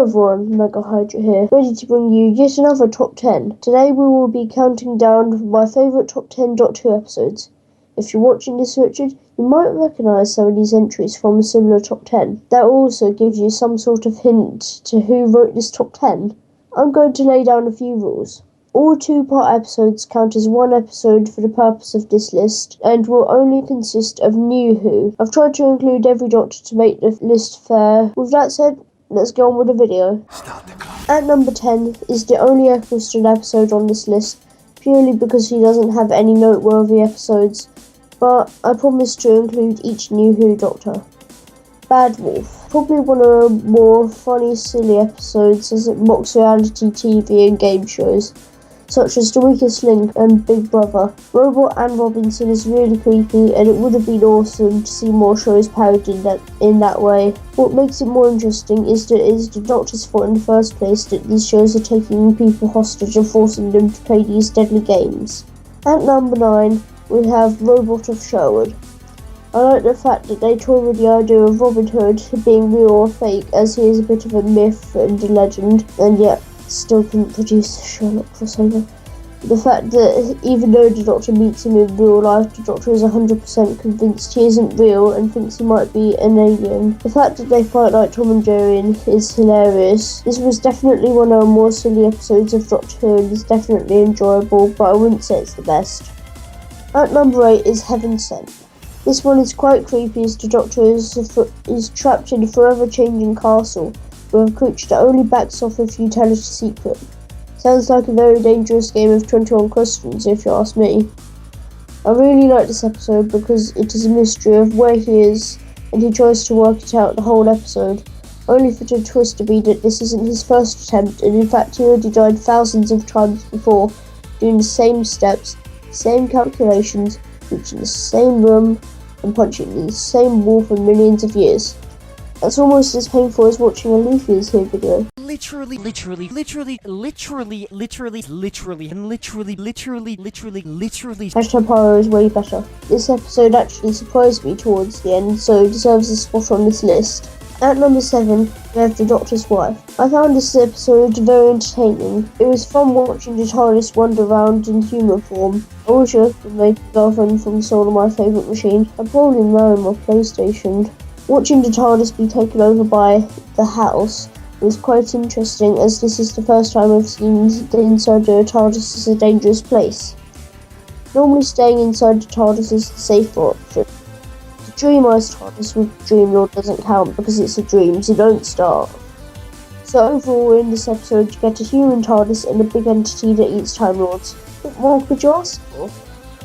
Hello everyone, Mega Hydra here, ready to bring you yet another top 10. Today we will be counting down my favourite top 10 Doctor Who episodes. If you're watching this, Richard, you might recognise some of these entries from a similar top 10. That also gives you some sort of hint to who wrote this top 10. I'm going to lay down a few rules. All two-part episodes count as one episode for the purpose of this list, and will only consist of New Who. I've tried to include every Doctor to make the list fair. With that said, let's go on with the video. At number 10 is the only Eccleston episode on this list, purely because he doesn't have any noteworthy episodes, but I promise to include each New Who Doctor. Bad Wolf, probably one of the more funny, silly episodes as it mocks reality TV and game shows, such as The Weakest Link and Big Brother. Robot and Robinson is really creepy, and it would have been awesome to see more shows parodied in that way. What makes it more interesting is that it is the Doctor's fault in the first place that these shows are taking people hostage and forcing them to play these deadly games. At number 9, we have Robot of Sherwood. I like the fact that they toy with the idea of Robin Hood being real or fake, as he is a bit of a myth and a legend, and yet still couldn't produce a Sherlock crossover. The fact that even though the Doctor meets him in real life, the Doctor is 100% convinced he isn't real and thinks he might be an alien. The fact that they fight like Tom and Jerry is hilarious. This was definitely one of the more silly episodes of Doctor Who and is definitely enjoyable, but I wouldn't say it's the best. At number 8 is Heaven Sent. This one is quite creepy as the Doctor is trapped in a forever changing castle with a creature that only backs off if you tell it a secret. Sounds like a very dangerous game of 21 questions if you ask me. I really like this episode because it is a mystery of where he is and he tries to work it out the whole episode, only for the twist to be that this isn't his first attempt and in fact he already died thousands of times before, doing the same steps, same calculations, reaching the same room and punching the same wall for millions of years. That's almost as painful as watching a Luffy is Here video. Literally, and Hashtag Pyro is way better. This episode actually surprised me towards the end, so it deserves a spot on this list. At number 7, we have The Doctor's Wife. I found this episode very entertaining. It was fun watching the TARDIS wander around in human form. I wish I could make a girlfriend from the soul of my favourite machine. I'd probably marry my PlayStation. Watching the TARDIS be taken over by the House was quite interesting, as this is the first time I've seen the inside of a TARDIS as a dangerous place. Normally staying inside the TARDIS is the safer option. The Dream-Eyes TARDIS with Dream Lord doesn't count because it's a dream, so don't start. So overall in this episode you get a human TARDIS and a big entity that eats Time Lords. What more could you ask for?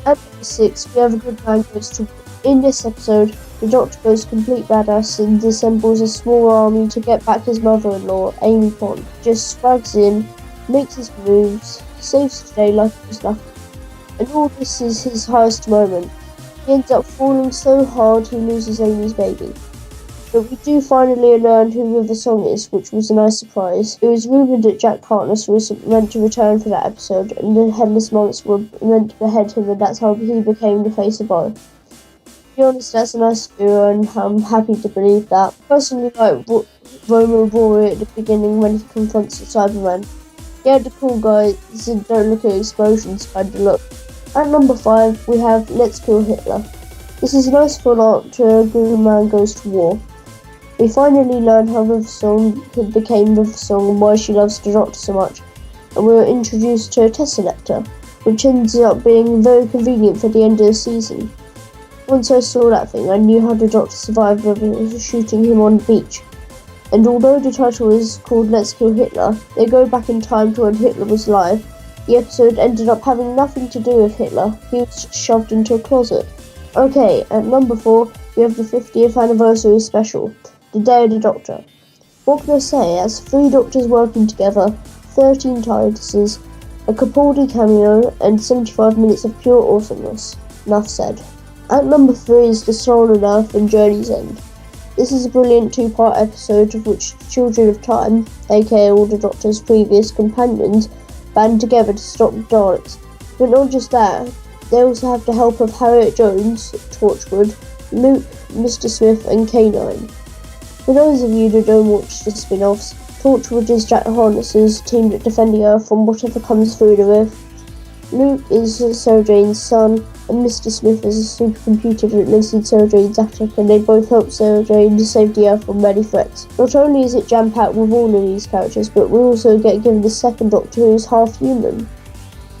At number 6 we have a good man goes to war. In this episode, the Doctor goes complete badass and assembles a small army to get back his mother-in-law, Amy Pond. Just swags in, makes his moves, saves the day like it was nothing. And all this is his highest moment. He ends up falling so hard he loses Amy's baby. But we do finally learn who River Song is, which was a nice surprise. It was rumoured that Jack Harkness was meant to return for that episode, and the Headless Monks were meant to behead him, and that's how he became the face of Bo. To be honest, that's a nice theory and I'm happy to believe that. Personally, like Roman Rory at the beginning when he confronts the Cyberman. Yeah, the cool guys don't look at explosions kind of look. At number 5, we have Let's Kill Hitler. This is a nice follow-up to Good Man Goes to War. We finally learn how River Song became River Song and why she loves the Doctor so much. And we were introduced to a Tesseract, which ends up being very convenient for the end of the season. Once I saw that thing, I knew how the Doctor survived shooting him on the beach. And although the title is called Let's Kill Hitler, they go back in time to when Hitler was alive. The episode ended up having nothing to do with Hitler. He was just shoved into a closet. Okay, at number 4, we have the 50th anniversary special, The Day of the Doctor. What can I say? As 3 Doctors working together, 13 TARDISes, a Capaldi cameo, and 75 minutes of pure awesomeness. Enough said. At number 3 is The Soul on Earth and Journey's End. This is a brilliant 2-part episode of which the Children of Time, aka all the Doctor's previous companions, band together to stop the Daleks. But not just that, they also have the help of Harriet Jones, Torchwood, Luke, Mr. Smith and K9. For those of you that don't watch the spin-offs, Torchwood's Jack Harness teamed at defending her from whatever comes through the roof. Luke is Sarah Jane's son, and Mr. Smith is a supercomputer that lives in Sarah Jane's attic, and they both help Sarah Jane to save the Earth from many threats. Not only is it jam-packed with all of these characters, but we also get given the second Doctor who is half human.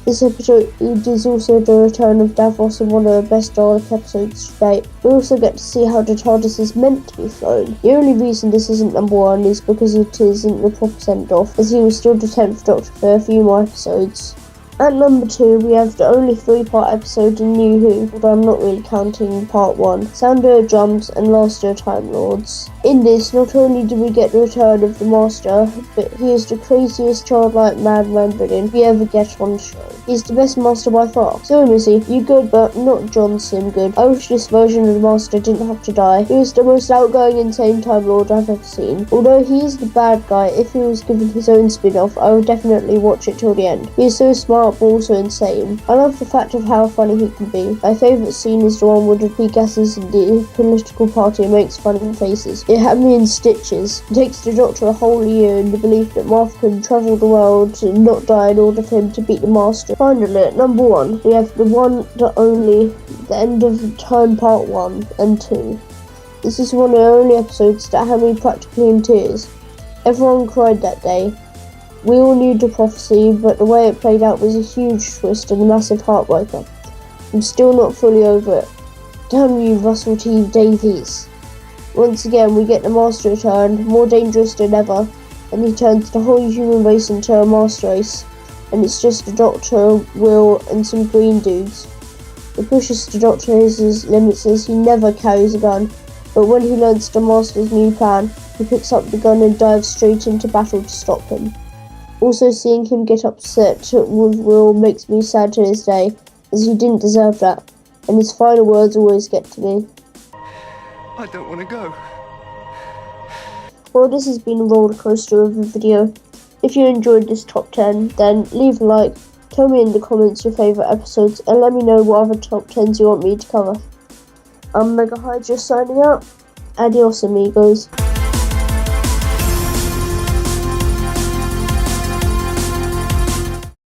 This episode is also the return of Davros in one of the best Dalek episodes to date. We also get to see how the TARDIS is meant to be flown. The only reason this isn't number 1 is because it isn't the proper send-off, as he was still the 10th Doctor for a few more episodes. At number 2, we have the only 3-part episode in New Who, but I'm not really counting part 1, Sounder of Drums and Last of Time Lords. In this, not only do we get the return of the Master, but he is the craziest childlike madman villain we ever get on the show. He's the best Master by far. So Missy, you good, but not John Sim good. I wish this version of the Master didn't have to die. He is the most outgoing, insane Time Lord I've ever seen. Although he is the bad guy, if he was given his own spin-off, I would definitely watch it till the end. He is so smart, but also insane. I love the fact of how funny he can be. My favourite scene is the one where he gasses the political party and makes funny faces. It had me in stitches. It takes the Doctor a whole year in the belief that Martha can travel the world and not die in order for him to beat the Master. Finally, at number 1, we have the one, the only, the End of Time Part 1 and 2. This is one of the only episodes that had me practically in tears. Everyone cried that day. We all knew the prophecy, but the way it played out was a huge twist and a massive heartbreaker. I'm still not fully over it. Damn you, Russell T Davies. Once again, we get the Master return, more dangerous than ever, and he turns the whole human race into a master race, and it's just the Doctor, Will, and some green dudes. It pushes the Doctor to his limits as he never carries a gun, but when he learns the Master's new plan, he picks up the gun and dives straight into battle to stop him. Also, seeing him get upset with Will makes me sad to this day, as he didn't deserve that, and his final words always get to me. I don't want to go. Well, this has been a roller coaster of a video. If you enjoyed this top 10, then leave a like, tell me in the comments your favourite episodes, and let me know what other top 10s you want me to cover. I'm Mega Hydra signing out. Adios amigos.